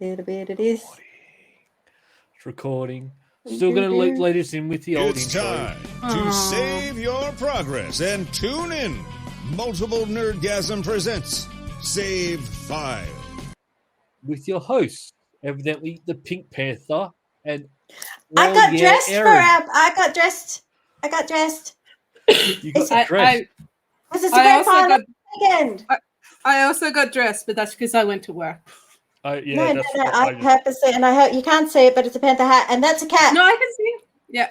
Little bit it is. It's recording. Still going to lead us in with the old It's intro. time to save your progress and tune in. Multiple Nerdgasm presents Save File. With your host, evidently the Pink Panther, and I got dressed Erin. for our. I got dressed. You got dressed. Was it a great final weekend? I also got dressed, but that's because I went to work. No. I purposely, and I hope you can't see it, but it's a panther hat, and that's a cat. No, I can see it. Yeah,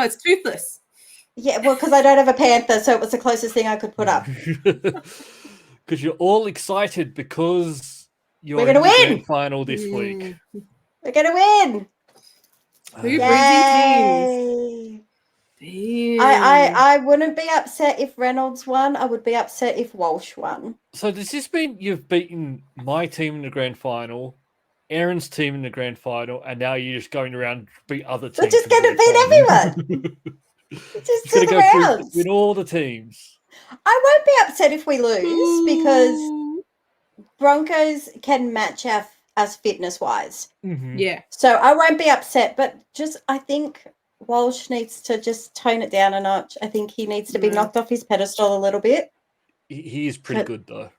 it's toothless. Yeah, well, because I don't have a panther, so it was the closest thing I could put up. Because you're all excited because you're We're going to win grand final this week. We're going to win. Yay! I wouldn't be upset if Reynolds won. I would be upset if Walsh won. So does this mean you've beaten my team in the grand final, Erin's team in the grand final, and now you're just going around to beat other teams? We're just going to beat everyone. Just do the rounds. Win all the teams. I won't be upset if we lose because Broncos can match us fitness-wise. Mm-hmm. Yeah. So I won't be upset, but I think Walsh needs to just tone it down a notch. I think he needs to be knocked off his pedestal a little bit. He is pretty good, though.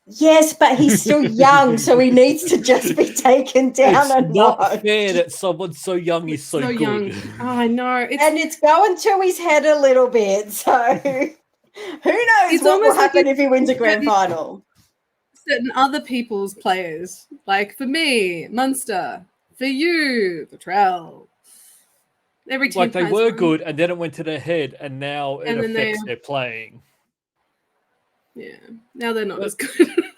Yes, but he's still young, so he needs to just be taken down a notch. It's not fair that someone so young is so good. Young. Oh, I know. And it's going to his head a little bit, so who knows what will happen if he wins a grand final. Certain other people's players, like for me, Munster, for you, Patrell. Every team they were good, and then it went to their head, and now it affects their playing. Yeah, now they're not as good.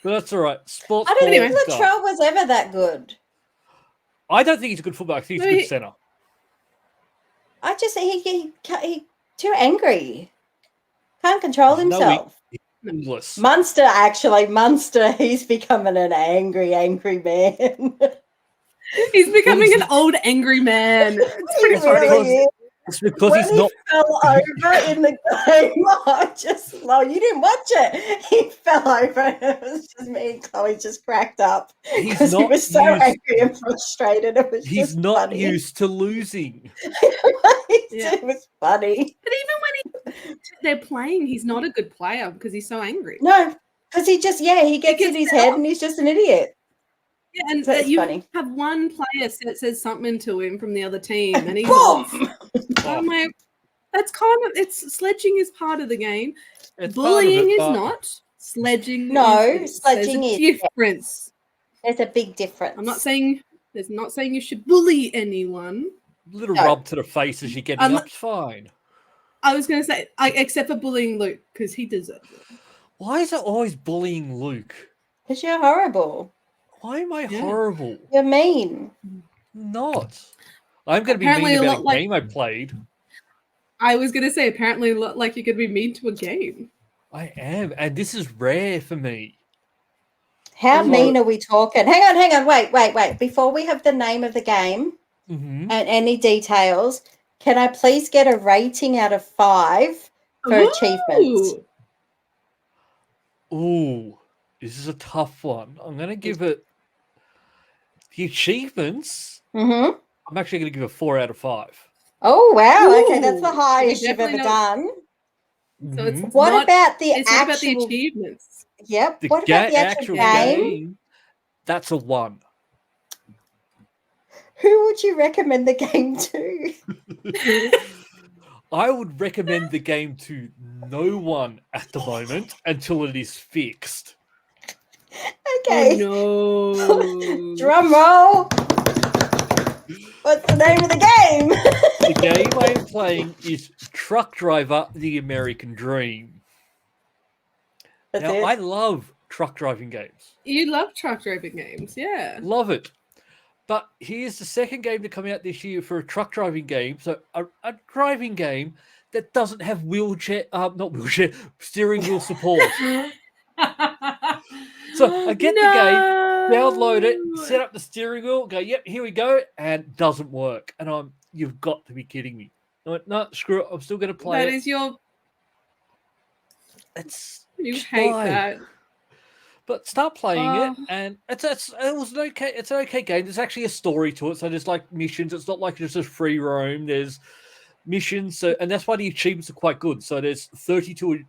But that's all right. Sports. I don't think Latrell was ever that good. I don't think he's a good fullback. I think he's a good centre. I just think he's too angry. Can't control himself. Munster, he's becoming an angry man. He's becoming an old angry man. It's pretty funny. It's because he's not. He fell over in the game. You didn't watch it. He fell over, and it was just me and Chloe just cracked up because he was so angry and frustrated. It was he's just not funny. used to losing. It was funny. But even when they're playing, he's not a good player because he's so angry. No, because he gets in his head and he's just an idiot. Yeah, and so you funny. Have one player that says something to him from the other team, and he's that's it's sledging is part of the game. Bullying is not. Sledging. Sledging is difference. There's a big difference. I'm not saying you should bully anyone. A little rub to the face as you get up. It's fine. I was going to say, except for bullying Luke because he deserves it. Why is it always bullying Luke? Because you're horrible. Why am I horrible? You're mean. Not. I'm going to be mean about a game I played. I was going to say, apparently, like you're going to be mean to a game. I am, and this is rare for me. How mean are we talking? Hang on. Wait. Before we have the name of the game and any details, can I please get a rating out of 5 for achievements? Ooh, this is a tough one. I'm going to give it the achievements. Mm-hmm. I'm actually going to give it 4 out of 5. Oh, wow. Okay, that's the highest you've ever done. So it's what about the achievements? Yep. What about the actual game? That's a 1. Who would you recommend the game to? I would recommend the game to no one at the moment until it is fixed. Okay. Oh, no. Drum roll. What's the name of the game? The game I am playing is Truck Driver: The American Dream. I love truck driving games. You love truck driving games, yeah. Love it. But here's the second game to come out this year for a truck driving game. So a driving game that doesn't have steering wheel support. So I get the game, download it, set up the steering wheel, go, yep, here we go, and it doesn't work. And you've got to be kidding me. I went, no, screw it, I'm still going to play it. That is your... You hate that. But start playing it, and it's an okay game. There's actually a story to it, so there's like missions. It's not like just a free roam. There's missions, and that's why the achievements are quite good. So there's 32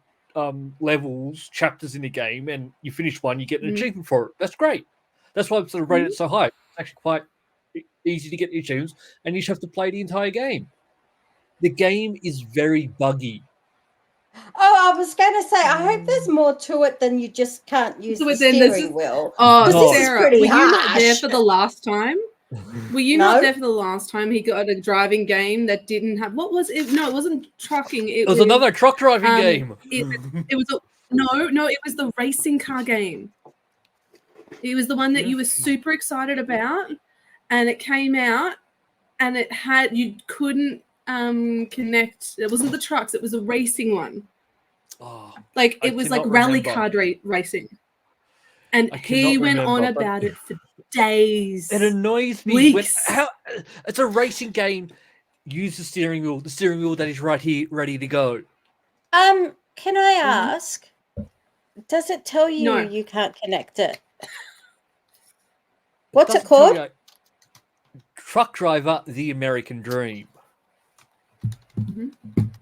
levels, chapters in the game, and you finish one, you get an achievement for it. That's great. That's why I've sort of rated it so high. It's actually quite easy to get the achievements, and you just have to play the entire game. The game is very buggy. Oh, I was going to say, I hope there's more to it than you just can't use the steering wheel. Oh, no. Sarah, were you not there for the last time? Were you not there for the last time he got a driving game that didn't have... What was it? No, it wasn't trucking. It was another truck driving game. It was it was the racing car game. It was the one that you were super excited about, and it came out, and you couldn't connect. It wasn't the trucks, it was a racing one. It was like rally car racing, and he went on about it for days. It annoys me. It's a racing game. Use the steering wheel that is right here ready to go. Can I ask, does it tell you you can't connect it? What's it called? Truck Driver: The American Dream.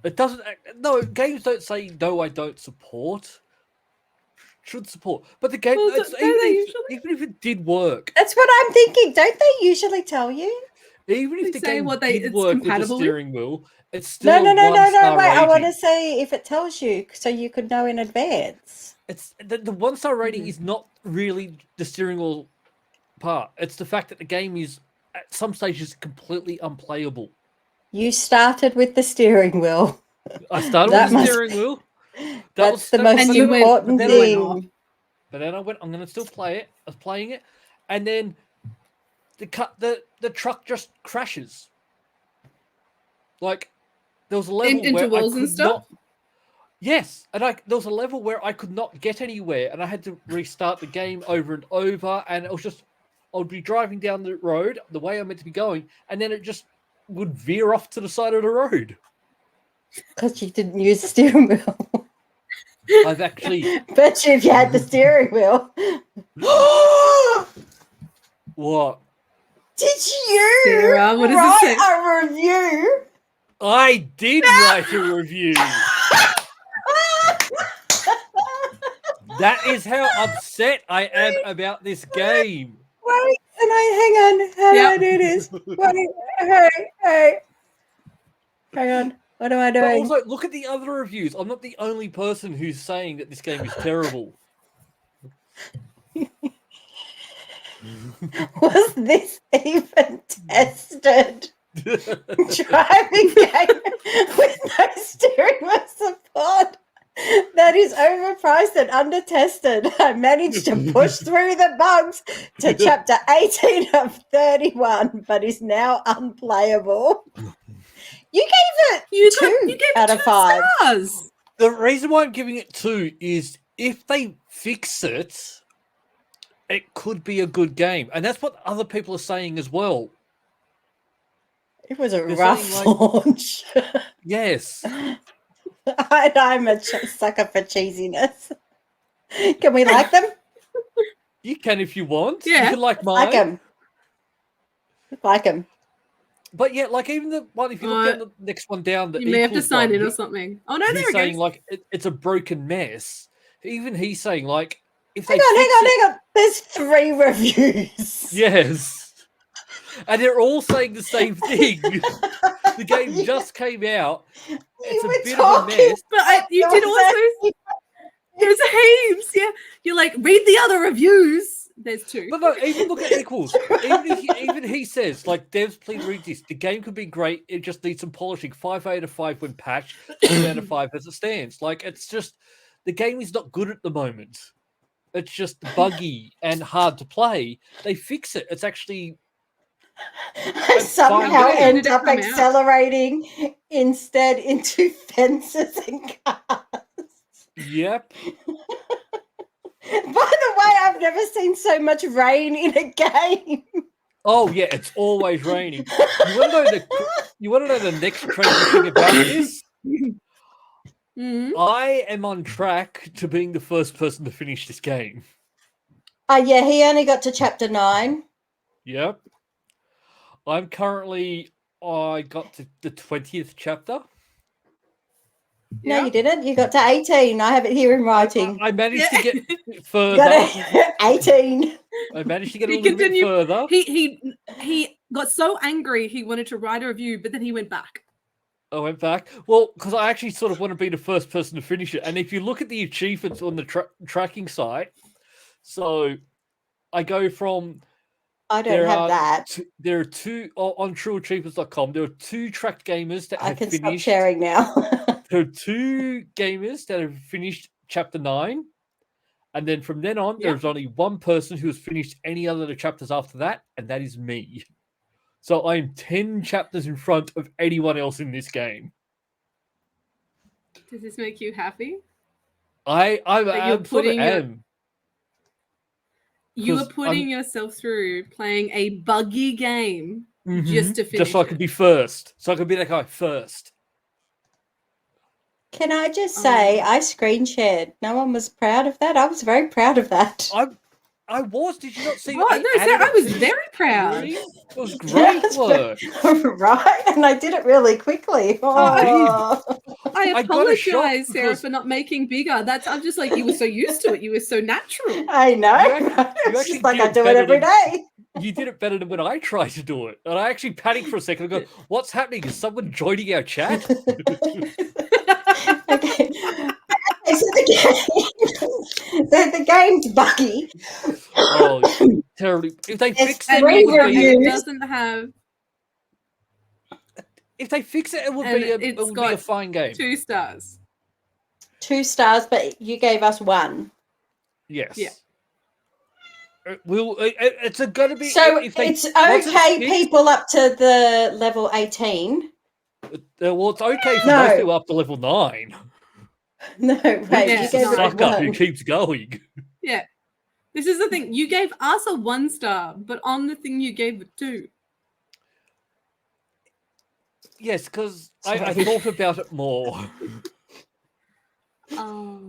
It doesn't. No, games don't say no. I don't support. Should support, but the game. Even if it did work, that's what I'm thinking. Don't they usually tell you? Even if the game did work with the steering wheel, it's still no. Wait, rating. I want to say if it tells you, so you could know in advance. It's the 1-star rating is not really the steering wheel part. It's the fact that the game is at some stages completely unplayable. You started with the steering wheel. I started with the steering wheel. That's the most important thing. But then I went, I'm going to still play it. I was playing it. And then the truck just crashes. Like, there was a level where into walls and stuff? Yes. And there was a level where I could not get anywhere. And I had to restart the game over and over. And it was just, I would be driving down the road the way I'm meant to be going. And then it just would veer off to the side of the road. Because you didn't use the steering wheel. I've actually... Bet you if you had the steering wheel. What? Did you Sarah, what does it say? write a review? I did write a review. That is how upset I am about this game. Wait, hang on. How do I do this? Wait, hey. Hang on. What am I doing? But also, look at the other reviews. I'm not the only person who's saying that this game is terrible. Was this even tested? Driving game with no steering wheel support. That is overpriced and under-tested. I managed to push through the bugs to chapter 18 of 31, but is now unplayable. You gave it 2 out of 5 stars. The reason why I'm giving it 2 is if they fix it, it could be a good game. And that's what other people are saying as well. It was a rough launch. Yes. I'm a sucker for cheesiness. Can we like them? You can if you want. Yeah. You can like mine. Like them. But yeah, like even the one, if you look at the next one down, you may have to sign in or something. Oh no, he's saying like it's a broken mess. Even he's saying like if hang they on. There's 3 reviews. Yes, and they're all saying the same thing. The game just came out. It's a bit of a mess. But you did also. There's heaps. Yeah, you're like read the other reviews. There's 2. But no, even look at equals. Even he says, like, devs, please read this. The game could be great. It just needs some polishing. 5 out of 5 when patched. 2 out of 5 as it stands. Like, it's just the game is not good at the moment. It's just buggy and hard to play. They fix it. It's actually I somehow end up accelerating instead into fences and cars. Yep. By the way, I've never seen so much rain in a game. Oh yeah, it's always raining. You want to know the next crazy thing about this? Mm-hmm. I am on track to being the first person to finish this game. Yeah, he only got to chapter 9. Yep. I'm currently. I got to the 20th chapter. No, you didn't. You got to 18. I have it here in writing. I managed to get You further. got 18. I managed to get a He little bit continued- further. He got so angry he wanted to write a review, but then he went back. I went back. Well, because I actually sort of want to be the first person to finish it. And if you look at the achievements on the tracking site, so I go from. I don't have that. There are two on trueachievements.com. There are 2 tracked gamers that I have can finished. stop sharing now. There are 2 gamers that have finished chapter 9. And then from then on, there's only one person who has finished any other of the chapters after that, and that is me. So I'm 10 chapters in front of anyone else in this game. Does this make you happy? I you're putting am. You are putting yourself through playing a buggy game just to finish Just so I could be first. So I could be that guy first. Can I just say, I screen shared. No one was proud of that. I was very proud of that. I was. Did you not see? Oh, no, Sarah, I was very proud. Really? It was great work. Right? And I did it really quickly. I apologize, Sarah, because- for not making bigger. I'm just like, you were so used to it. You were so natural. I know. You It's actually just like did I do it better every than- day. You did it better than when I tried to do it. And I actually panicked for a second and go, what's happening? Is someone joining our chat? Okay. So the game's buggy. Oh, terribly. If they fix it, three it would be, reviews. It doesn't have if they fix it, it would And be a, it's it would be got a fine game. 2 stars. 2 stars, but you gave us 1. Yes. Yeah. It's going to be. So if they, it's once okay, fixed, people up to the level 18. Well, it's okay for No. most people up to level 9. No, wait, Yeah, you gave no. us Sucker who 1. keeps going. Yeah. This is the thing. You gave us a 1 star, but on the thing you gave it 2. Yes, because I thought about it more. Oh.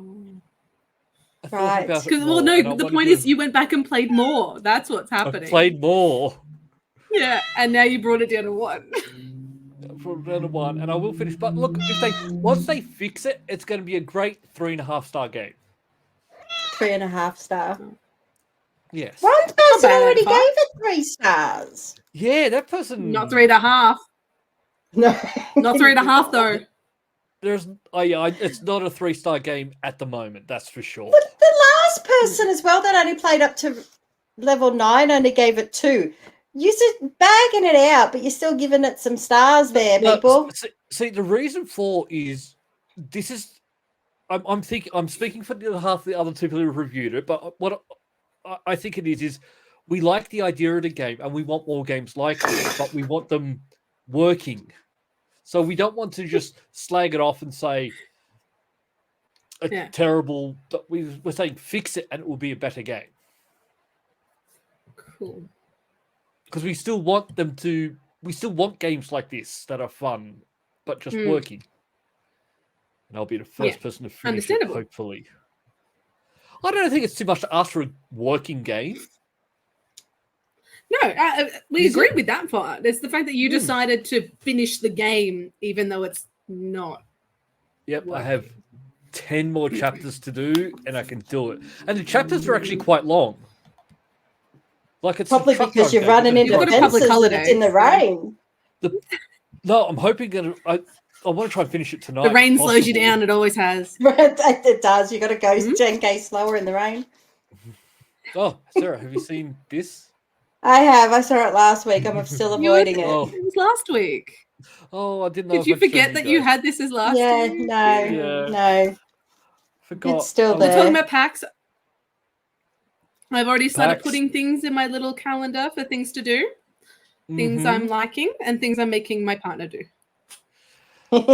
I thought Right. about it Because more, no, and I the wanted point to- is you went back and played more. That's what's I happening. played more. Yeah, and now you brought it down to 1. For another one, and I will finish. But look, once they fix it, it's going to be a great 3.5-star game. 3.5 star. Yes. One person bad, already five. gave it 3 stars. Yeah, that person. Not 3.5. No. Not 3.5 though. There's. It's not a 3-star game at the moment. That's for sure. But the last person as well that only played up to level 9 only gave it 2. You're just bagging it out, but you're still giving it some stars there, No, people. see, the reason for is this is. I'm speaking for the half the other 2 people who reviewed it, but what I think it is we like the idea of the game and we want more games like this, but we want them working. So we don't want to just slag it off and say it's terrible. But we're saying fix it and it will be a better game. Cool. Because we still want games like this that are fun, but just working. And I'll be the first person to finish it, hopefully. I don't think it's too much to ask for a working game. No, we agree with that part. It's the fact that you decided to finish the game, even though it's not. Yep, working. I have 10 more chapters to do, and I can do it. And the chapters are actually quite long. Like it's Probably because you're running into You've got a public fences and holiday. it's in the rain. No, I'm hoping I want to try and finish it tonight. The rain if slows you possible. down. It always has. It does. You got to go 10k slower in the rain. Oh, Sarah, have you seen this? I have. I saw it last week. I'm still avoiding it. Oh. It was last week. Oh, I didn't know. Did you forget that you had this as last Yeah, week? no. Forgot. It's still We're talking there. about PAX. I've already started PAX. putting things in my little calendar for things to do, things I'm liking, and things I'm making my partner do.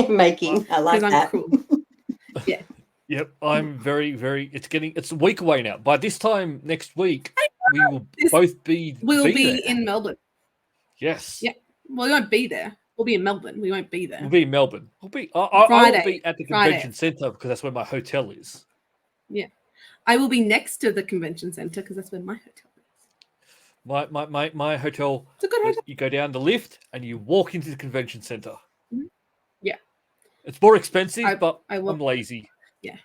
Making. I like Because I'm that. cool. Yeah. Yep, I'm very, very. It's a week away now. By this time next week, we will both be. We'll be there. in Melbourne. Yes. Yeah. Well, we won't be there. We'll be in Melbourne. We won't be there. We'll be in Melbourne. I will Friday. be at the Friday. convention centre because that's where my hotel is. Yeah. I will be next to the convention center because that's where my hotel is. My hotel. It's a good hotel. You go down the lift and you walk into the convention center. Yeah. It's more expensive, but I'm lazy. Yeah.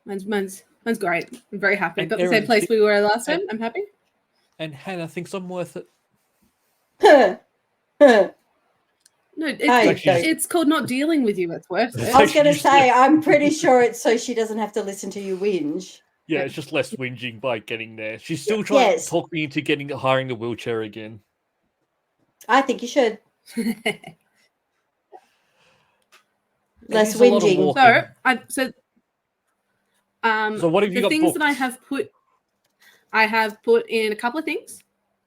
Mine's great. I'm very happy. And Got the same Erin place we were last time. I'm happy. And Hannah thinks I'm worth it. No, it's called not dealing with you. It's worth it. I was going to say, I'm pretty sure it's so she doesn't have to listen to you whinge. Yeah, it's just less whinging by getting there. She's still trying to talk me into hiring the wheelchair again. I think you should. Less whinging. So what have you got things booked? that I have put in a couple of things.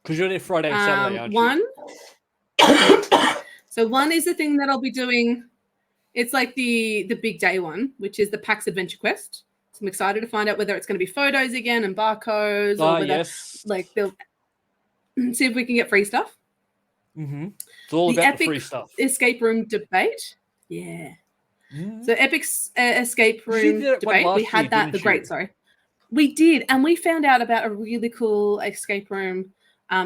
Because you're there Friday and Saturday, aren't you? So one is the thing that I'll be doing. It's like the big day one, which is the PAX Adventure Quest. So I'm excited to find out whether it's going to be photos again and barcodes, or whether like they'll see if we can get free stuff. Mm-hmm. It's all about the free stuff. Escape room debate. Yeah. Mm-hmm. So Epic's escape room debate. We had that. We did, and we found out about a really cool escape room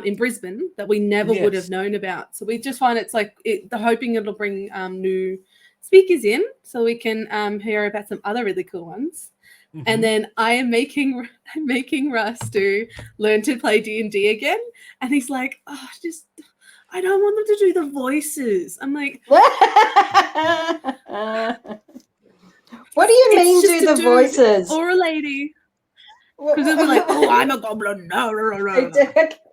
in Brisbane that we never would have known about. So we just find it's like the hoping it'll bring new speakers in, so we can hear about some other really cool ones. Mm-hmm. And then I'm making Russ to learn to play D&D again, and he's like, "Oh, I don't want them to do the voices." I'm like, "What do you mean do the voices?" Or a lady. Because he'll be like, "Oh, I'm a goblin."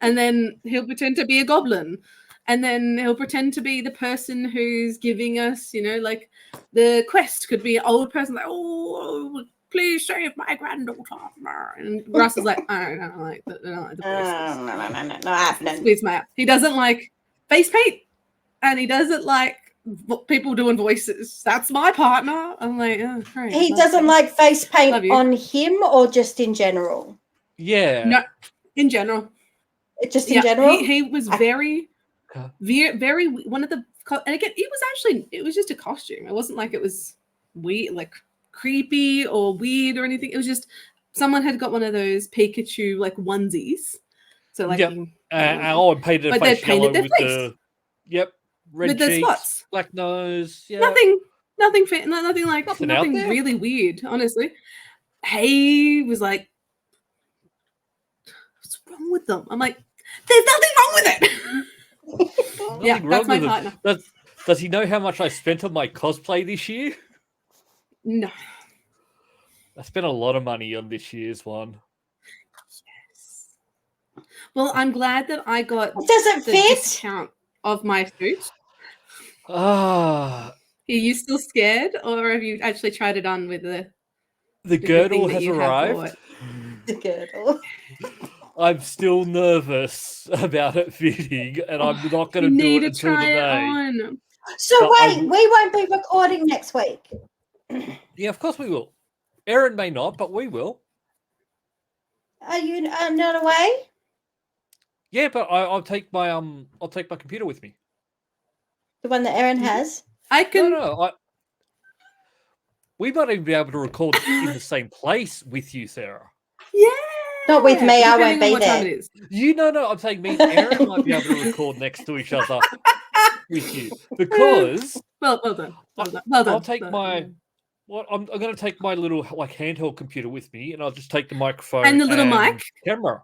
And then he'll pretend to be a goblin. And then he'll pretend to be the person who's giving us, like the quest could be an old person like, "Oh, please save my granddaughter." And Russ is like, "I don't like the voices." No happening. He doesn't like face paint, and he doesn't like people doing voices. That's my partner. I'm like, oh, great. He doesn't like face paint on him, or just in general? Yeah. No, in general. Just in general? He was very one of the, and again, it was just a costume. It wasn't like it was weird, like creepy or weird or anything. It was just someone had got one of those Pikachu like onesies. So like, and painted a face yellow with the red with the cheeks, spots, black nose. Yeah. Nothing really weird. Honestly, he was like, "What's wrong with them?" I'm like, "There's nothing wrong with it." That's my partner. Does he know how much I spent on my cosplay this year? No. I spent a lot of money on this year's one. Yes. Well, I'm glad that I got the discount of my suit. Are you still scared, or have you actually tried it on with the girdle has arrived? The girdle. I'm still nervous about it fitting, and I'm not going to do it until the day. So wait, we won't be recording next week. Yeah, of course we will. Erin may not, but we will. Are you not away? Yeah, but I'll take my computer with me. The one that Erin has. I can. No. We might even be able to record in the same place with you, Sarah. Yeah. Not with me. I won't be there. No. I'm saying me and Erin might be able to record next to each other with you because. Well done. I'll take my. I'm going to take my little handheld computer with me, and I'll just take the microphone and the little mic, camera.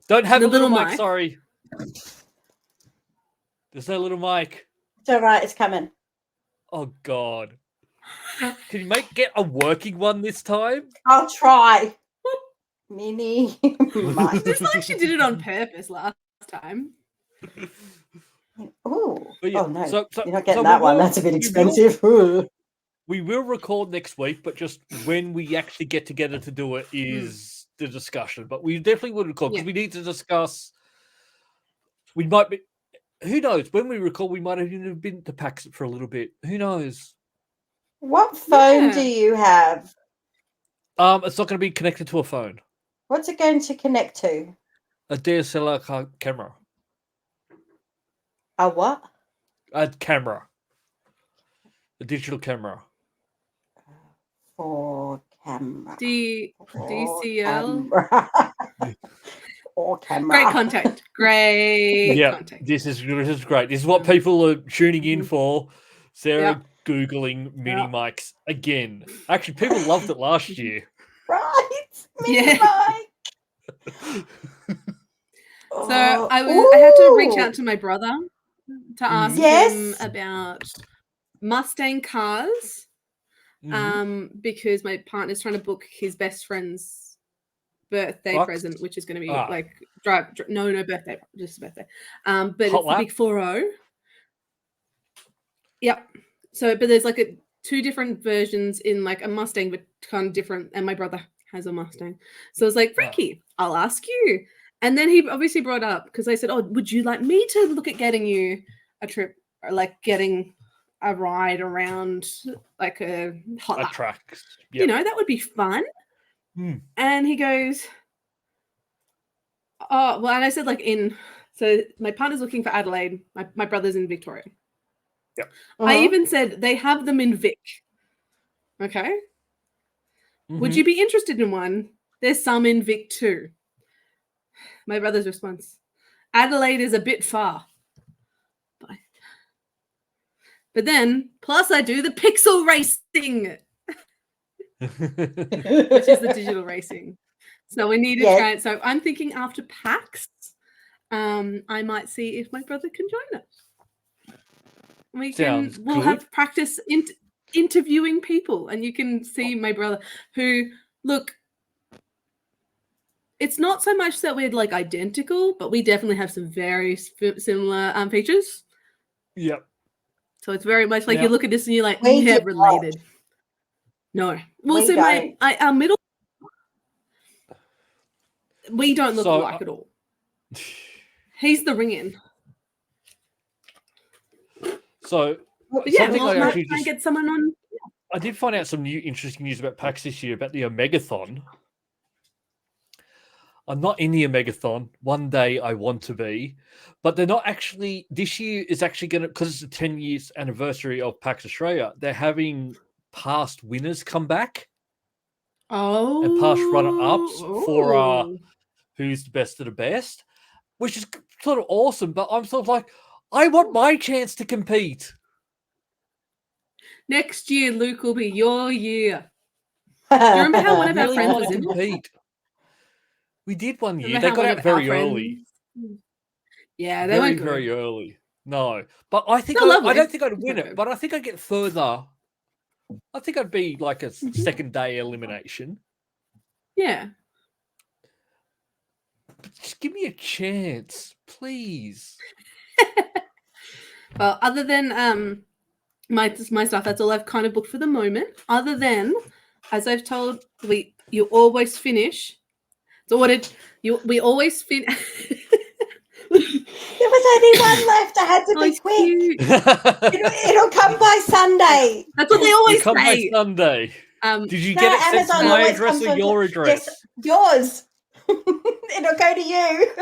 Don't have a little mic. Sorry, there's no little mic. It's all right. It's coming. Oh God, can you get a working one this time? I'll try. Mini mic. It's like she did it on purpose last time. Oh no! So you're not getting that one. That's a bit expensive. We will record next week, but just when we actually get together to do it is the discussion. But we definitely will record because we need to discuss. We might be. Who knows? When we record, we might have even been to PAXAUS for a little bit. Who knows? What phone do you have? It's not going to be connected to a phone. What's it going to connect to? A DSLR camera. A what? A camera. A digital camera. 4K. Camera. DCL. Or camera. Great contact. Great Yeah, contact. this is great. This is what people are tuning in for. Sarah Googling mini mics again. Actually, people loved it last year. Right. Mini mic. So I had to reach out to my brother to ask him about Mustang cars, because my partner's trying to book his best friend's birthday present, which is going to be like no birthday, just a birthday. But it's the big 4-0. Yep. So, but there's like two different versions in like a Mustang, but kind of different. And my brother has a Mustang, so I was like, Frankie, I'll ask you. And then he obviously brought up, because I said, oh, would you like me to look at getting you a trip, or like getting a ride around like a hot lap? Track. Yep. You know, that would be fun. And he goes, oh, well, and I said so my partner's looking for Adelaide. My brother's in Victoria. Yep. I even said they have them in Vic. Okay. Would you be interested in one? There's some in Vic too. My brother's response: Adelaide is a bit far. But then, plus I do the pixel racing, which is the digital racing. So we need to try it. So I'm thinking after PAX, I might see if my brother can join us. We'll have practice interviewing people, and you can see my brother, who, look, it's not so much that we're like identical, but we definitely have some very similar features. Yep. So it's very much like you look at this and you're like, related. No. Well, so our middle, we don't look alike at all. He's the ring-in. So, something I actually try and get someone on. I did find out some interesting news about PAX this year about the Omegathon. I'm not in the Omegathon. One day I want to be, but they're not actually. This year is actually going to, because it's the 10 years anniversary of PAX Australia. They're having past winners come back. And past runner-ups for who's the best of the best, which is sort of awesome. But I'm sort of like, I want my chance to compete. Next year, Luke, will be your year. Do you remember how one of our friends was in it? We did one year. They got out very early. Yeah, they went very early. No, but I think I don't think I'd win it, but I think I'd get further. I think I'd be like a second day elimination. Yeah. But just give me a chance, please. Well, other than my stuff, that's all I've kind of booked for the moment. Other than, as I've told, you always finish. So we always finish. There was only one left. I had to be quick. It'll come by Sunday. That's what they always come say. By Sunday. Did you get it sent to my address or your address? Yes, yours. It'll go to you.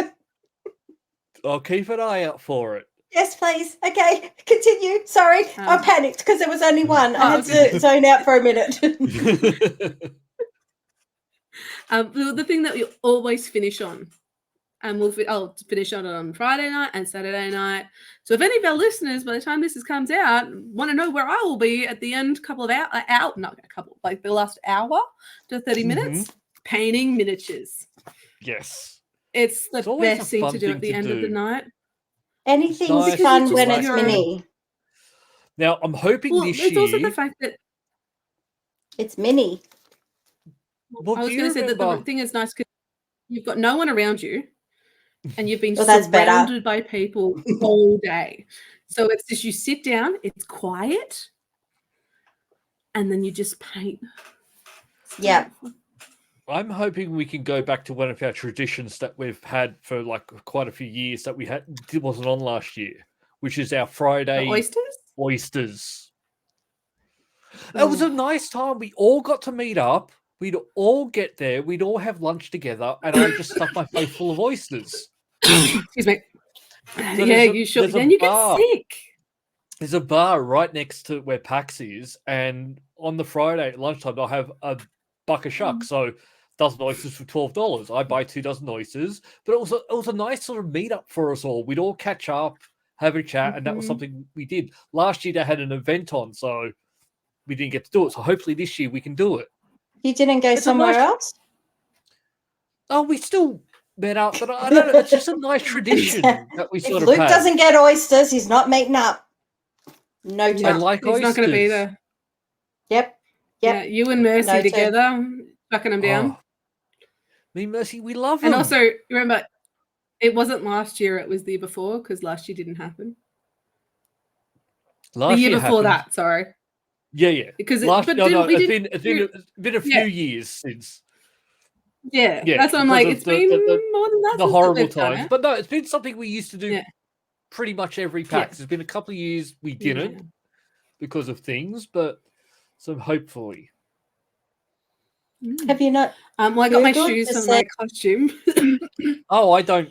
I'll keep an eye out for it. Yes, please. Okay, continue. Sorry, I panicked because there was only one. I had to zone out for a minute. The thing that we always finish on, and I'll finish on Friday night and Saturday night. So if any of our listeners, by the time this comes out, want to know where I will be at the end, like the last hour to 30 minutes, painting miniatures. Yes. It's the best thing to do at the end of the night. Anything's fun when it's mini. Now, I'm hoping this year... It's also the fact that... It's mini. I was going to say that the thing is nice because you've got no one around you and you've been surrounded by people all day. So it's just you sit down, it's quiet, and then you just paint. Yeah. I'm hoping we can go back to one of our traditions that we've had for like quite a few years that it wasn't on last year, which is our Friday oysters. It was a nice time. We all got to meet up. We'd all get there. We'd all have lunch together, and I just stuffed my face full of oysters. Excuse me. So you should. Then you get sick. There's a bar right next to where PAX is, and on the Friday at lunchtime, I'll have a buck a shuck. So dozen oysters for $12. I buy 2 dozen oysters, but it was a nice sort of meetup for us all. We'd all catch up, have a chat, and that was something we did. Last year they had an event on, so we didn't get to do it. So hopefully this year we can do it. You didn't go somewhere else? Oh, we still met up, but I don't know. It's just a nice tradition that we sort of Luke have. doesn't get oysters, he's not meeting up. No chance. I like He's oysters. not going to be there. Yep. Yeah, you and Mercy Noted. together, bucking them down. Oh, me and Mercy, we love them. And also, remember, it wasn't last year, it was the year before, because last year didn't happen. Last the year before happened. that, sorry. Yeah. Because it's been a few years since. Yeah, that's what I'm like. It's been more than that. The horrible times. But no, it's been something we used to do pretty much every PAX. There's been a couple of years we didn't because of things, but so hopefully. Have you not? Well, I got my shoes from my costume. Oh, I don't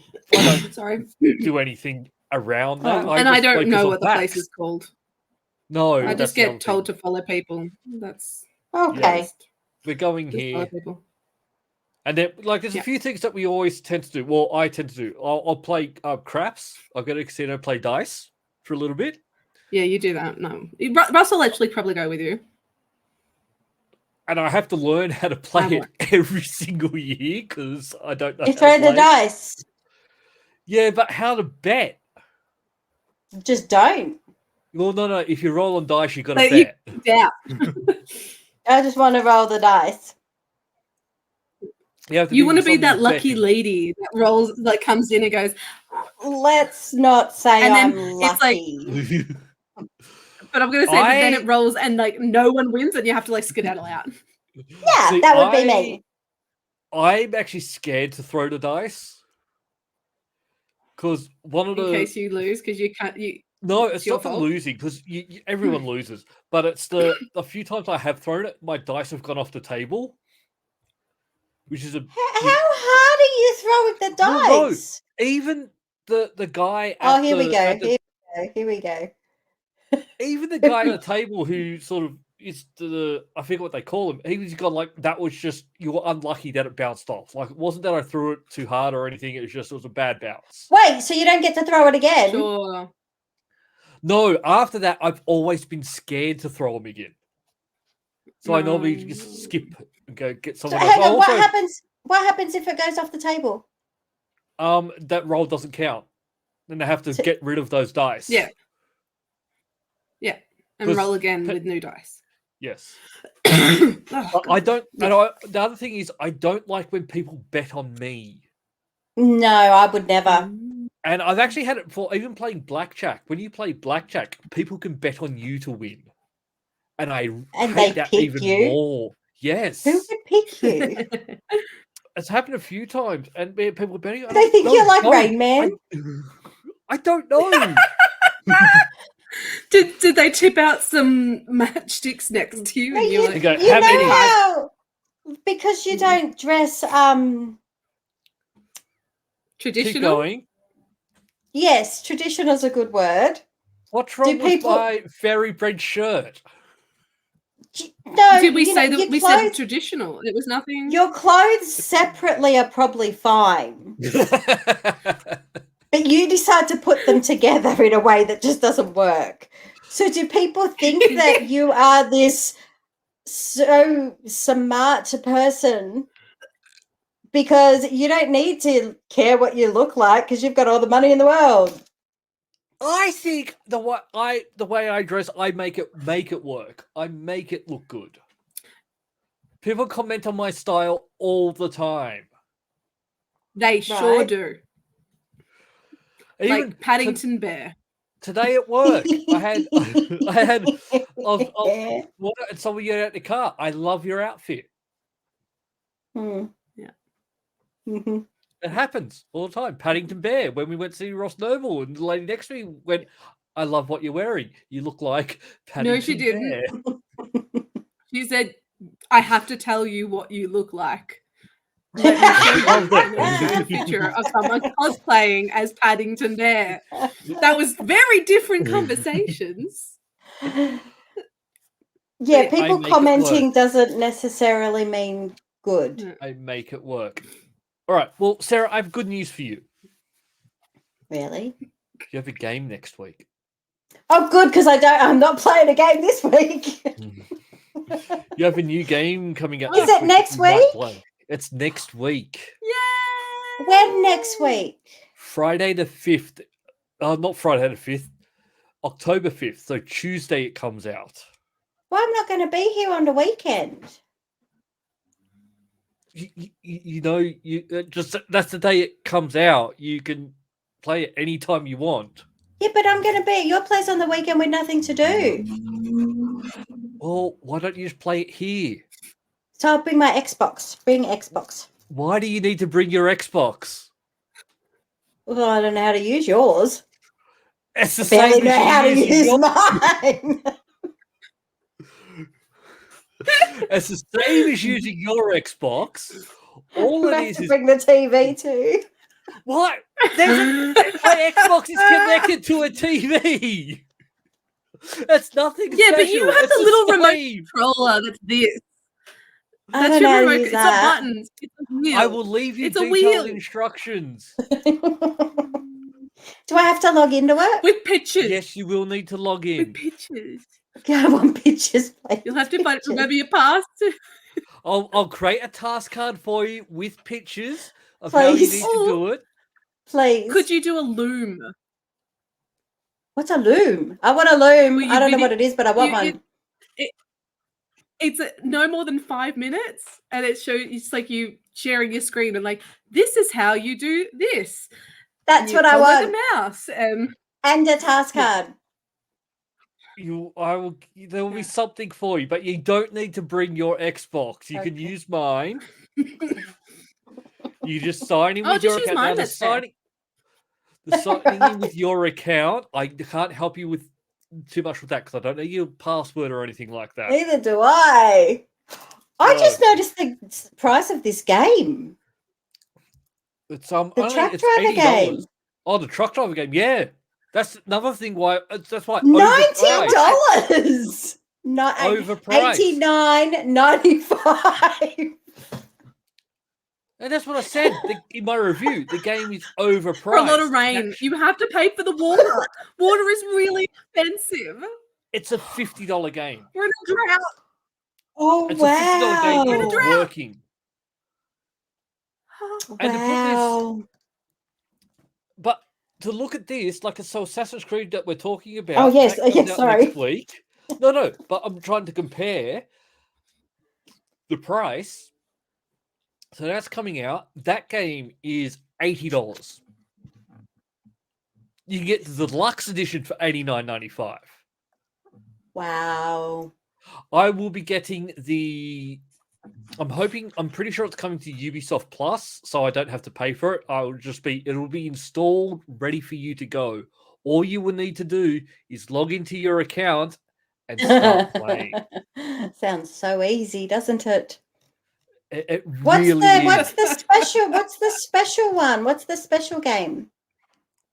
Sorry. do anything around that. And I don't know what the place is called. No, I just get told to follow people. That's okay. We're going just here. follow people. And then, there's a few things that we always tend to do. Well, I tend to do. I'll play craps. I'll go to a casino, play dice for a little bit. Yeah, you do that. No, Russ will actually probably go with you. And I have to learn how to play it every single year because I don't know. You throw the dice. Yeah, but how to bet? Just don't. Well, no. If you roll on dice, you got to bet. Yeah. I just want to roll the dice. You want to be that lucky lady that rolls, comes in and goes. Let's not say and I'm then lucky. It's but I'm going to say that then it rolls and no one wins and you have to skedaddle out. Yeah, See, that would be me. I'm actually scared to throw the dice because one of the in case you lose because you can't. No, it's not for losing because everyone loses, but it's the few times I have thrown it, my dice have gone off the table, which is How hard are you throwing the dice? No. Even the guy. Here we go. Even the guy at the table who sort of is I forget what they call him. He was gone that was just you were unlucky that it bounced off. It wasn't that I threw it too hard or anything. It was a bad bounce. Wait, so you don't get to throw it again? Sure. No, after that, I've always been scared to throw them again. So I normally just skip and go get someone else. Hang on, what happens if it goes off the table? That roll doesn't count. Then they have to get rid of those dice. Yeah. Yeah. And roll again with new dice. Yes. Oh, I don't. And the other thing is, I don't like when people bet on me. No, I would never. And I've actually had it for even playing blackjack. When you play blackjack, people can bet on you to win, and I hate that even more. Yes. Who would pick you? It's happened a few times, and people are betting. They think you're like Rain Man. I don't know. Did they tip out some matchsticks next to you? And you go, how many? How, because you don't dress traditional. Keep going. Yes, traditional is a good word. What's wrong with my fairy bread shirt? No, did we say that we said traditional? It was nothing. Your clothes separately are probably fine. But you decide to put them together in a way that just doesn't work. So do people think that you are this so smart person because you don't need to care what you look like because you've got all the money in the world? I think the way I dress, I make it work. I make it look good. People comment on my style all the time. They sure do. Even like Paddington Bear. Today at work, I was someone get out the car. I love your outfit. Yeah. Mm-hmm. It happens all the time. Paddington Bear. When we went to see Ross Noble, and the lady next to me went, "I love what you're wearing. You look like Paddington No, she Bear." didn't. She said, "I have to tell you what you look like." Let me show you a picture of someone cosplaying as Paddington Bear. That was very different conversations. Yeah, people make it commenting work. doesn't necessarily mean good. I make it work. All right. Well, Sarah, I have good news for you. Really? You have a game next week. Oh, good, because I'm not playing a game this week. You have a new game coming out. Is it next that you might week? play. It's next week. Yay! When next week? Friday the 5th. Not Friday the 5th. October 5th. So Tuesday it comes out. Well, I'm not going to be here on the weekend. That's the day it comes out. You can play it anytime you want. Yeah, but I'm going to be at your place on the weekend with nothing to do. Well, why don't you just play it here? So I'll bring my Xbox. Bring Xbox. Why do you need to bring your Xbox? Well, I don't know how to use yours. It's the I barely same know how to as use yours. mine. It's the same as using your Xbox. All I it have is to is bring the TV too. what? My Xbox is connected to a TV. That's nothing Yeah, special. but you have It's the little remote same. controller that's this. I That's don't know your how to remote. use It's that. not buttons. It's a wheel. I will leave you It's a detailed wheel. instructions. Do I have to log into it? With pictures. Yes, you will need to log With in. pictures. I want pictures, please. You'll have to find, Pictures. remember your past. I'll create a task card for you with pictures of how you Please. need to do it. Please. Could you do a loom? What's a loom? I want a loom. Well, I don't know what it is, but I want one. It's no more than 5 minutes, and it's like you sharing your screen and like, this is how you do this. That's what I want. The mouse And a task card. There will be something for you, but you don't need to bring your Xbox. You can use mine. You just sign in with your account. Now, signing in with your account, I can't help you with too much with that because I don't know your password or anything like that. Neither do I. I just noticed the price of this game. It's the truck driver game. Oh, the truck driver game. Yeah, that's another thing. That's why $19. Overpriced. $89.95. And that's what I said in my review. The game is overpriced. For a lot of rain. You have to pay for the water. Water is really expensive. It's a $50 game. We're in a drought. Oh, it's wow. a $50 game. We're in a drought. Working. And Wow. but to look at this, like so Assassin's Creed that we're talking about. Oh, yes. That comes out Sorry. next week. No, but I'm trying to compare the price. So that's coming out. That game is $80. You can get the deluxe edition for $89.95. Wow. I will be getting I'm pretty sure it's coming to Ubisoft Plus, so I don't have to pay for it. It'll be installed, ready for you to go. All you will need to do is log into your account and start playing. Sounds so easy, doesn't it? It What's really the special? What's the special one? What's the special game?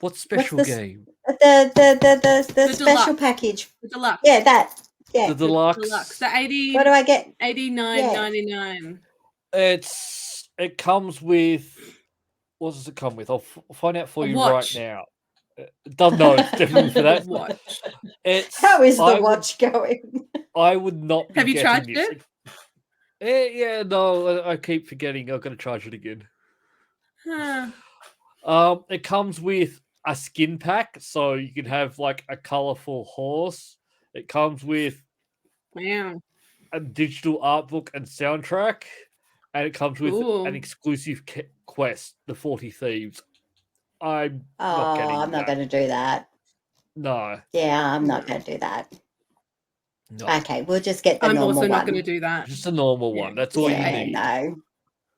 What special game? The special deluxe. package. The deluxe. Yeah, that. Yeah. The deluxe. The 80. What do I get? $89.99. It comes with. What does it come with? I'll find out for you watch. right now. It's definitely for that. Watch. How is the watch going? I would not. Have you charged it? Yeah, no, I keep forgetting. I'm going to charge it again. It comes with a skin pack, so you can have like a colorful horse. It comes with a digital art book and soundtrack, and it comes with an exclusive quest, the 40 Thieves. I'm not going to do that. No. Yeah, I'm not going to do that. No. Okay, we'll just get the normal one. I'm also not going to do that. Just a normal one. That's all you need. No.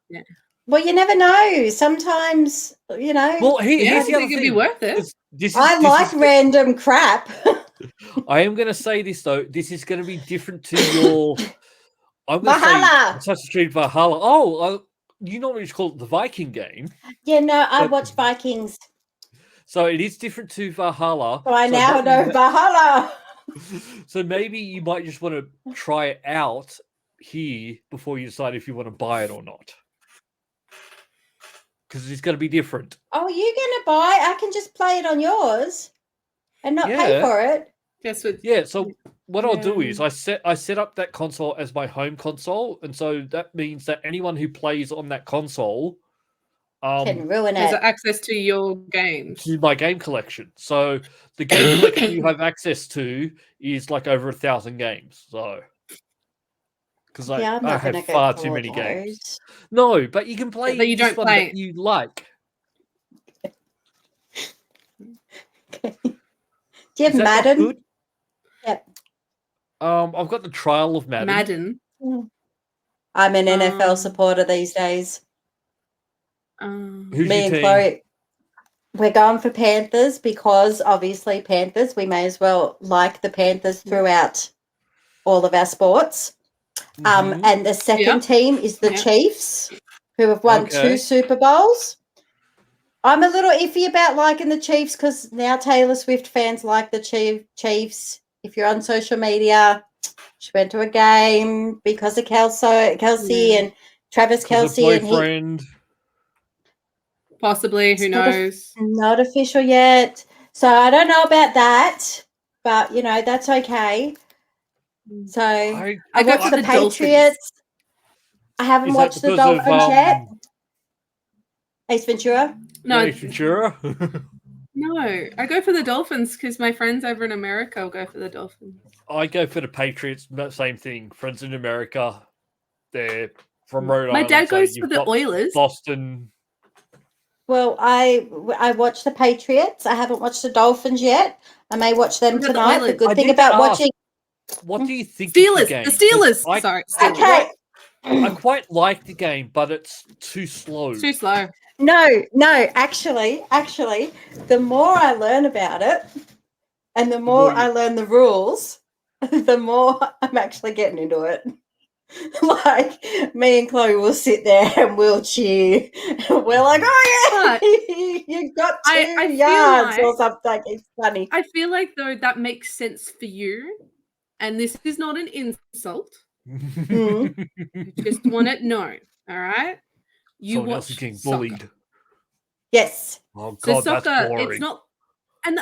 Yeah. Well, you never know. Sometimes, you know. Well, here's the other thing. Thing. Be worth it. I like random crap. I am going to say this though. This is going to be different to your. I'm going to Valhalla. say Assassin's Creed Valhalla. Oh, you normally just call it the Viking game. Yeah, no, I watch Vikings. So it is different to Valhalla. So I now know Valhalla. So maybe you might just want to try it out here before you decide if you want to buy it or not. Because it's going to be different. Oh, you're going to buy? I can just play it on yours and not pay for it. That's what. Yeah. So what I'll do is I set up that console as my home console, and so that means that anyone who plays on that console can ruin it. Has access to your games. To my game collection. So the game collection you have access to is like over 1,000 games. So because I have far too many games. No, but you can play. But you don't play that you like. Okay. Do you have Madden? Good? Yep. I've got the trial of Madden. I'm an NFL supporter these days. Who's Me and Chloe, we're going for Panthers because obviously Panthers, we may as well like the Panthers throughout all of our sports. And the second team is the Chiefs, who have won 2 Super Bowls. I'm a little iffy about liking the Chiefs because now Taylor Swift fans like the Chiefs. If you're on social media, she went to a game because of Kelsey and Travis Kelce boyfriend. Possibly, who knows? Not official yet. So I don't know about that, but, that's okay. So I watched the Patriots. Dolphins. I haven't watched the Dolphins yet. Ace Ventura? No. Ace Ventura? No, I go for the Dolphins because my friends over in America will go for the Dolphins. I go for the Patriots. Same thing. Friends in America. They're from Rhode Island. My dad goes for the Oilers. Boston. Well, I watched the Patriots. I haven't watched the Dolphins yet. I may watch them tonight. The good thing about watching... What do you think Steelers, of the game? The Steelers. Sorry. Steelers. Okay. I quite like the game, but it's too slow. Too slow. No. Actually, the more I learn about it and the more I learn the rules, the more I'm actually getting into it. Like, me and Chloe will sit there and we'll cheer. We're like, oh, yeah, you got 2 yards or something. It's funny. I feel like, though, that makes sense for you. And this is not an insult. I just want it known, all right? Someone else is getting bullied. Yes. Oh, God, so soccer, that's boring. It's not... And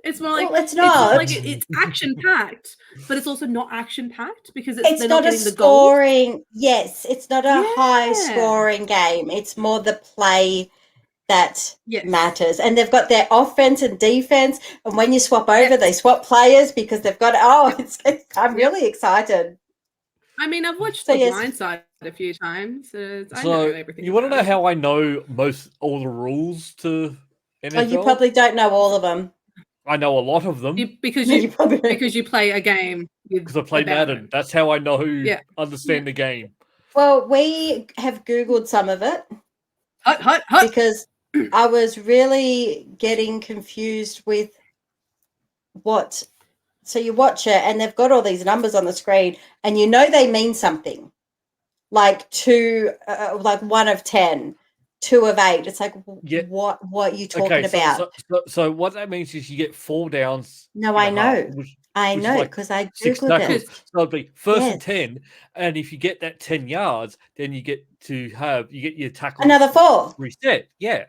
it's more like... Well, it's not. It's action-packed, but it's also not action-packed because it's not a scoring... Yes, it's not a high-scoring game. It's more the play that matters. And they've got their offense and defense, and when you swap over, they swap players because they've got... I'm really excited. I mean, I've watched The Blind Side a few times. I know everything. You want to know how I know all the rules to NFL? Oh, you probably don't know all of them. I know a lot of them. Because you play a game. Because I play Madden. That's how I know understand the game. Well, we have Googled some of it. Hut. Because I was really getting confused with what... So you watch it and they've got all these numbers on the screen and they mean something. Like 1 of 10, 2 of 8. It's like, what are you talking about? So what that means is you get 4 downs. No, I know. I know because I Googled it. So it'll be first and 10. And if you get that 10 yards, then you get your tackle. Another 4. Reset. Yeah.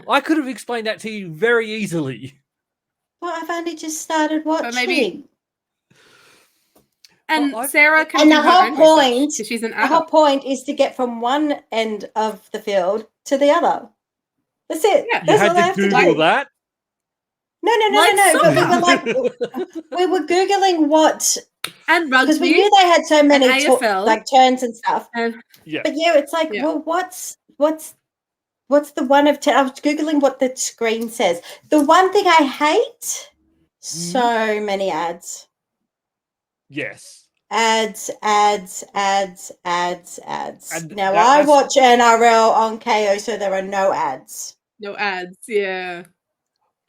I could have explained that to you very easily. Well, I've only just started watching. And Sarah can. And the whole point, she's an the whole point is to get from one end of the field to the other. That's it. Yeah. That's all they have to do. Google that? No. But we were Googling what. And rugby. Because we knew they had so many turns and stuff. But it's like, well, what's the 1 of 10? I was Googling what the screen says. The one thing I hate, so many ads. Yes. Ads. And now I watch NRL on KO, so there are no ads. No ads, yeah.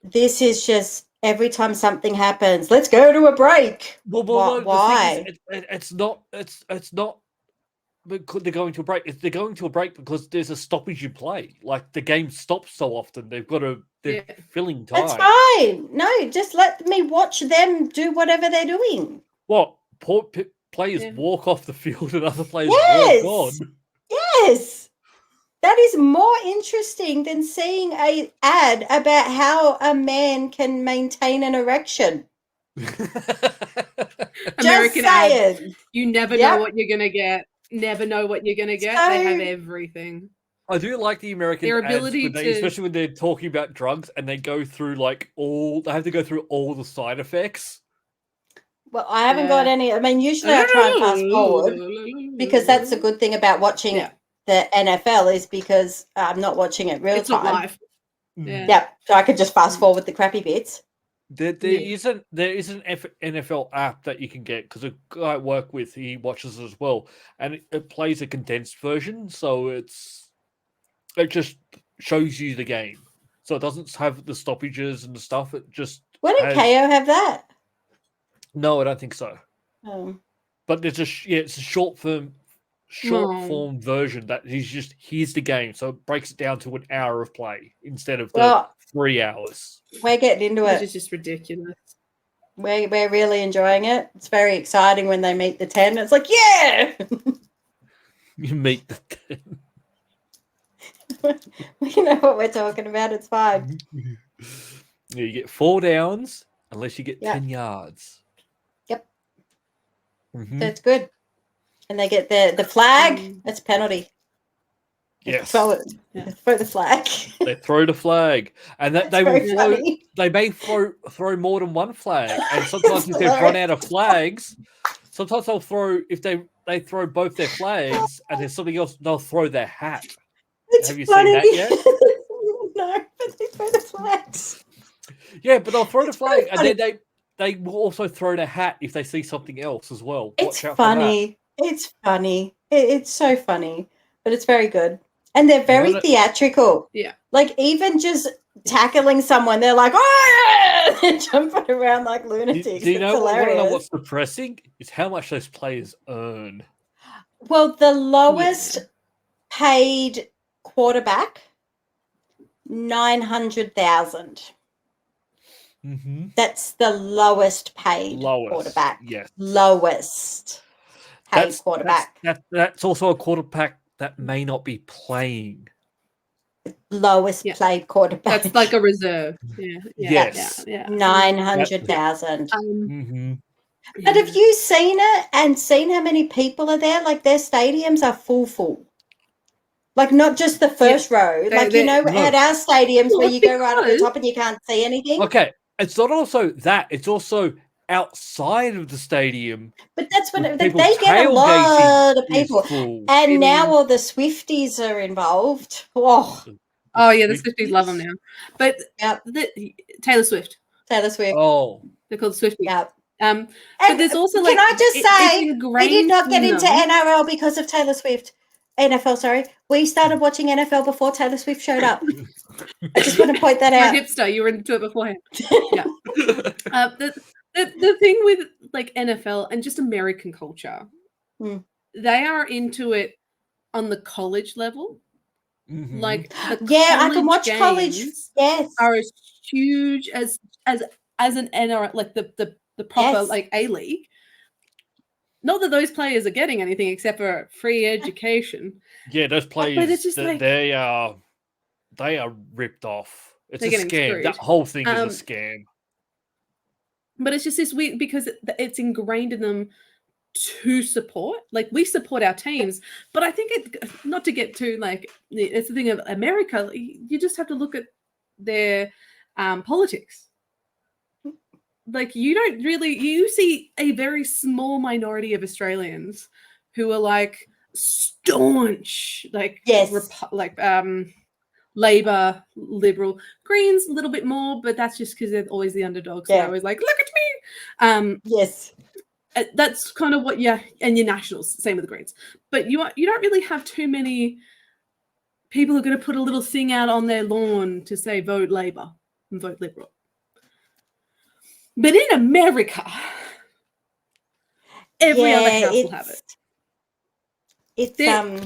This is just every time something happens, let's go to a break. Well, why? It's not because they're going to a break. They're going to a break because there's a stoppage in play. Like the game stops so often. They're filling time. That's fine. No, just let me watch them do whatever they're doing. What? Players walk off the field and other players Yes. walk on. Yes. That is more interesting than seeing an ad about how a man can maintain an erection. American saying. ads. You never know what you're gonna get. Never know what you're gonna get. They have everything. I do like the American Their ads, ability especially when they're talking about drugs and they go through they have to go through all the side effects. Well, I haven't got any. I mean, usually I try and fast forward because that's a good thing about watching the NFL is because I'm not watching it real it's time. Not live. Yeah, so I could just fast forward the crappy bits. There is an NFL app that you can get because a guy I work with, he watches it as well, and it plays a condensed version, so it just shows you the game, so it doesn't have the stoppages and the stuff. It just Why did KO have that? No, I don't think so. Oh. But it's a short form version that here's the game, so it breaks it down to an hour of play instead of the 3 hours. We're getting into it. Which is just ridiculous. We're really enjoying it. It's very exciting when they meet the 10. It's like, yeah! You meet the 10. We know what we're talking about. It's fine. You get 4 downs unless you get 10 yards. Yep. Mm-hmm. That's good. And they get the flag. That's penalty. Yes. Throw it. Yeah. Throw the flag. They throw the flag, and that they may throw more than one flag. And sometimes if they've run out of flags, sometimes they'll throw if they throw both their flags, and there's something else. They'll throw their hat. Have you seen that yet? No, but they throw the flags. Yeah, but they'll throw the flag, and then they will also throw their hat if they see something else as well. It's funny. It's funny. It's so funny, but it's very good. And they're very theatrical. Yeah. Like, even just tackling someone, they're like, oh! They're jumping around like lunatics. Do you know what's depressing? Is how much those players earn. Well, the lowest paid quarterback, 900,000. Mm-hmm. That's the lowest paid quarterback. Yes. Lowest paid quarterback. That's also a quarterback that may not be playing. Lowest played quarterback. That's like a reserve. Yeah. Yes. 900,000. Mm-hmm. But have you seen it and seen how many people are there? Like, their stadiums are full. Like, not just the first row. Like, at our stadiums where you go right at the top and you can't see anything. Okay. It's not also that. It's also outside of the stadium. But that's when they get a lot of people. And now all the Swifties are involved. Oh yeah, the Swifties love them now. But Taylor Swift. Oh. They're called Swifties. Yep. But there's also can I just say we did not get into NRL because of Taylor Swift. NFL, sorry. We started watching NFL before Taylor Swift showed up. I just want to point that out. You're a hipster. You were into it beforehand. Yeah. The thing with like NFL and just American culture, they are into it on the college level. Mm-hmm. Like I can watch college. Yes, are as huge as an NRL, like the proper like A-League. Not that those players are getting anything except for free education. Yeah, those players, but it's just they are ripped off. It's a scam. Screwed. That whole thing is a scam. But it's just this weird because it's ingrained in them to support. Like, we support our teams, but I think not to get too like it's the thing of America. You just have to look at their politics. Like, you see a very small minority of Australians who are like staunch, like Labor, Liberal, Greens a little bit more, but that's just because they're always the underdogs. They're always like, look at me. Yes, that's kind of what. Yeah, and your Nationals, same with the Greens. But you don't really have too many people who are going to put a little thing out on their lawn to say vote Labor and vote Liberal. But in America, every other house will have it. it's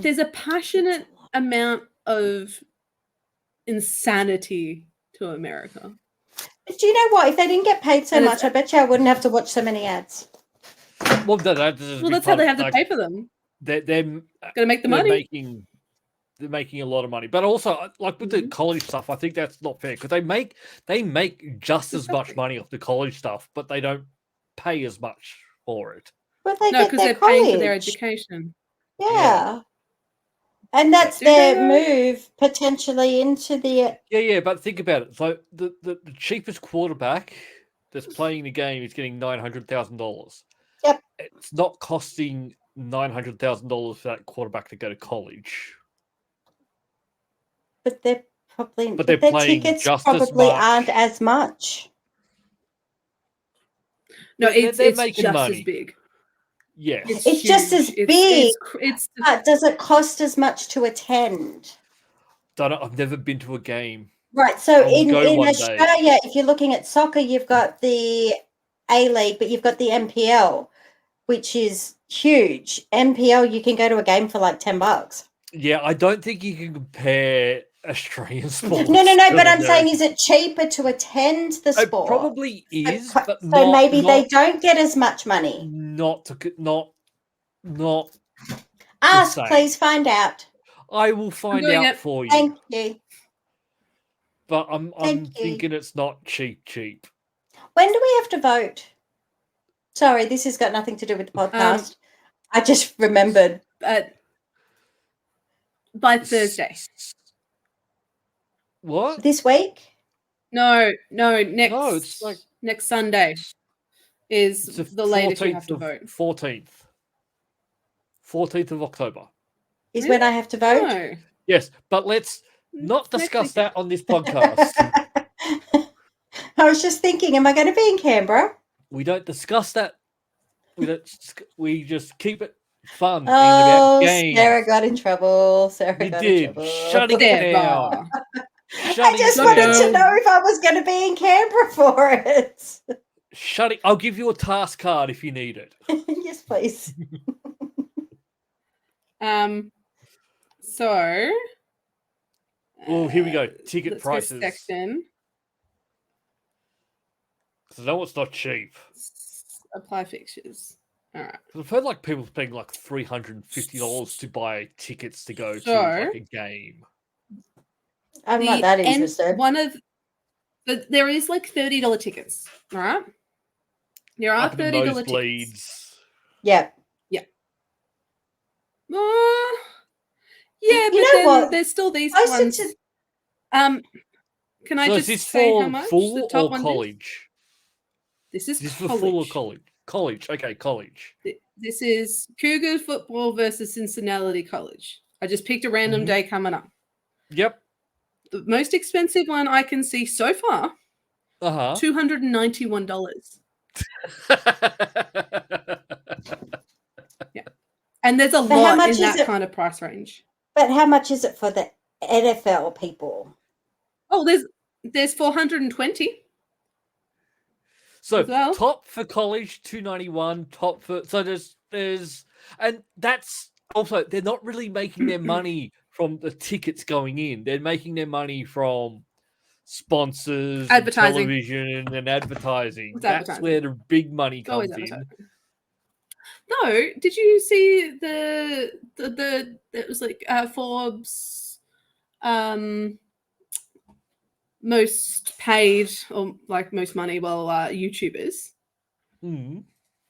there's a passionate amount of insanity to America. But do you know what? If they didn't get paid so And much, I bet you I wouldn't have to watch so many ads. Well, that's how they have to pay for them. They're Got to make the money. They're making a lot of money, but also like with the college stuff, I think that's not fair because they make just as much money off the college stuff, but they don't pay as much for it. But they No, get because their they're college. paying for their education. Yeah. And that's Do their they? move potentially into the. Yeah, but think about it. So the cheapest quarterback that's playing the game is getting $900,000. Yep. It's not costing $900,000 for that quarterback to go to college. But they're probably. But they're their playing tickets just as probably much. aren't as much. No, They're it's making just money. as big. Yes. It's just as big. It's But does it cost as much to attend? I've never been to a game. Right. So I will go in one day. Australia, if you're looking at soccer, you've got the A-League, but you've got the NPL, which is huge. NPL, you can go to a game for like $10. Yeah, I don't think you can compare Australian sports. No, but I'm to saying, is it cheaper to attend the It sport? probably is, So but not, maybe they don't get as much money. not Ask, same. please find out. I will find doing out it. for you. Thank you. But I'm Thank you. thinking it's not cheap. When do we have to vote? Sorry, this has got nothing to do with the podcast. I just remembered. By Thursday. What? This week? No, next. No, it's like next Sunday is the latest you have to vote. 14th of October. Is when I have to vote? No. Yes, but let's not discuss that on this podcast. I was just thinking, am I going to be in Canberra? We don't discuss that. We just keep it fun. Oh, about games. Sarah got in trouble. You did. Shut it down. I just wanted to know if I was going to be in Canberra for it. Shut it. I'll give you a task card if you need it. Yes, please. So. Oh, here we go. Ticket let's prices. Go section. So no, it's not cheap. Apply fixtures. All right. I've heard like people paying like $350 to buy tickets to go to like a game. I'm not that interested. There is like $30 tickets, all right? There are $30 tickets. Yeah. Yeah. Yeah, you but know what? There's still these Closer ones. to- Can I So just is this say for how much full the top or one college? This Is is for college. full or college? College. Okay, college. This is Cougar football versus Cincinnati College. I just picked a random day coming up. Yep. The most expensive one I can see so far, $291. Yeah. And there's a lot in that kind of price range. But how much is it for the NFL people? Oh, there's 420. So well. Top for college, $291. Top for there's and that's also they're not really making their money from the tickets going in. They're making their money from sponsors, advertising, and television, and advertising. That's where the big money comes in. No, did you see the it was like Forbes most paid or like most money YouTubers. Mm.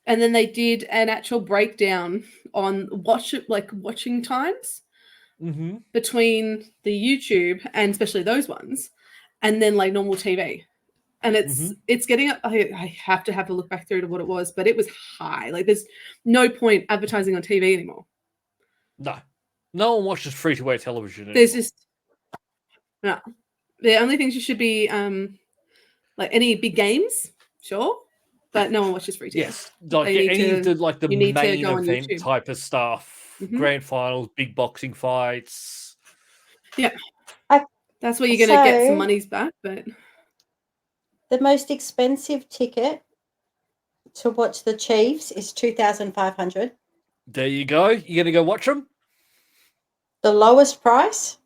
And then they did an actual breakdown on watching times between the YouTube and especially those ones, and then like normal TV. And it's getting up. I have to have a look back through to what it was, but it was high. Like there's no point advertising on TV anymore. No one watches free-to-air television anymore. There's just no. The only things you should be like any big games, sure, but no one watches free-to-air. Yes, like any of the main event type of stuff, grand finals, big boxing fights. Yeah, that's where you're going to get some monies back. But the most expensive ticket to watch the Chiefs is $2,500. There you go. You're going to go watch them? The lowest price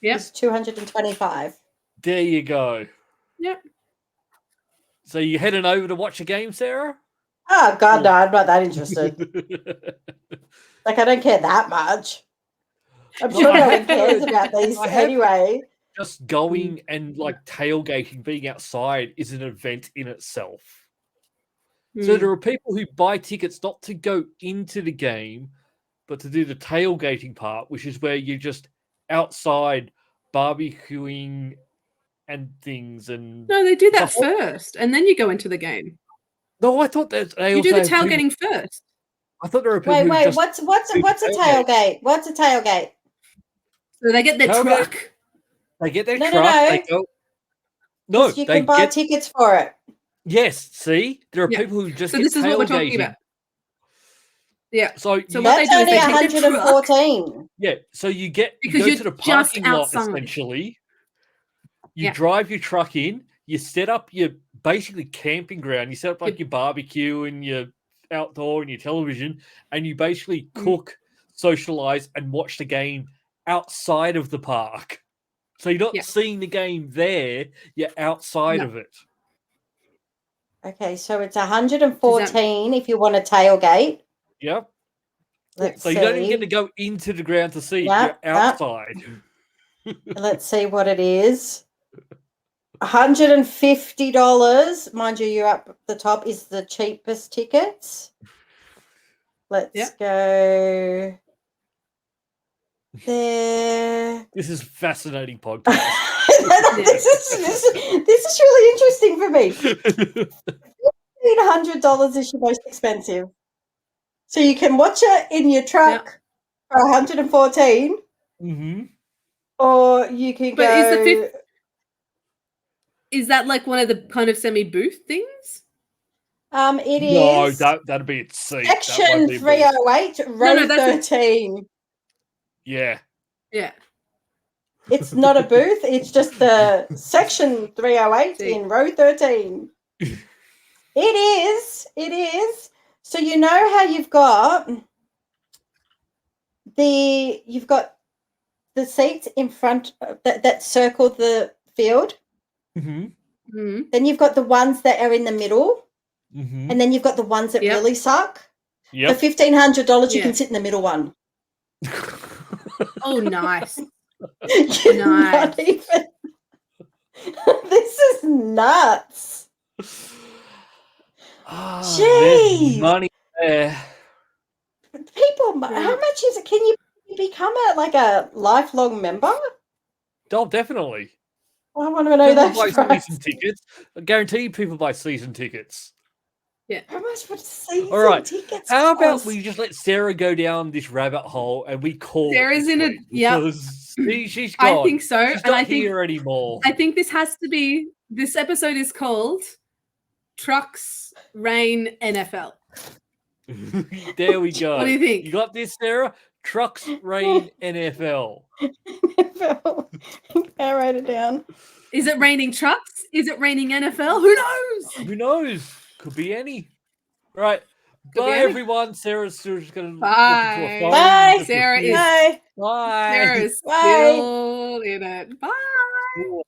Yep. is $225. There you go. Yep. So you heading over to watch a game, Sarah? Oh, God, no, I'm not that interested. Like, I don't care that much. I'm sure no one cares about these anyway. Just going and like tailgating, being outside is an event in itself. So there are people who buy tickets not to go into the game, but to do the tailgating part, which is where you're just outside barbecuing and things. And No, they do that first, and then you go into the game. No, I thought that you do the tailgating first. I thought there were people. Wait, what's a tailgate? What's a tailgate? So they get their truck. They get their truck. No. They go. No, you can buy tickets for it. Yes, see, there are people who just. So this is what we're talking about. Yeah. So what they do is they take their truck. 114. Yeah. So you go to the parking lot essentially. You drive your truck in. You set up your basically camping ground. You set up like your barbecue and your outdoor and your television, and you basically cook, socialize, and watch the game outside of the park. So you're not seeing the game there; you're outside of it. Okay, so it's 114 if you want a tailgate. Yep. Let's so see. You don't even get to go into the ground to see. You're outside. Let's see what it is. $150. Mind you, you're up the top is the cheapest tickets. Let's go there. This is a fascinating podcast. this is really interesting for me. $1,500 is your most expensive. So you can watch it in your truck for 114. Mm-hmm. Or you can go. Is that like one of the kind of semi-booth things? It is. No, that'd be its seat. Section 308, row 13. Yeah. Yeah. It's not a booth. It's just the section 308 in row 13. It is. So you know how you've got the seats in front that circle the field. Mm-hmm. Mm-hmm. Then you've got the ones that are in the middle. Mm-hmm. And then you've got the ones that really suck. Yep. For $1,500, you can sit in the middle one. Oh, nice. Not even. This is nuts. Jeez. Money there. People, how much is it? Can you become a lifelong member? Oh, definitely. I want to know that. Season tickets. I guarantee people buy season tickets. Yeah. How much would season tickets How about cost? we just let Sarah go down this rabbit hole and we call Sarah's in it. Yeah. She's gone. I think so. She's not here anymore. I think this has to be. This episode is called Trucks, Rain, NFL. There we go. What do you think? You got this, Sarah? Trucks, Rain, NFL. NFL. I write it down. Is it raining trucks? Is it raining NFL? Who knows? Who knows? Could be any. Right. Bye, everyone. Sarah's just going to look into a phone. Bye. Sarah is. Bye. Sarah is still in it. Bye.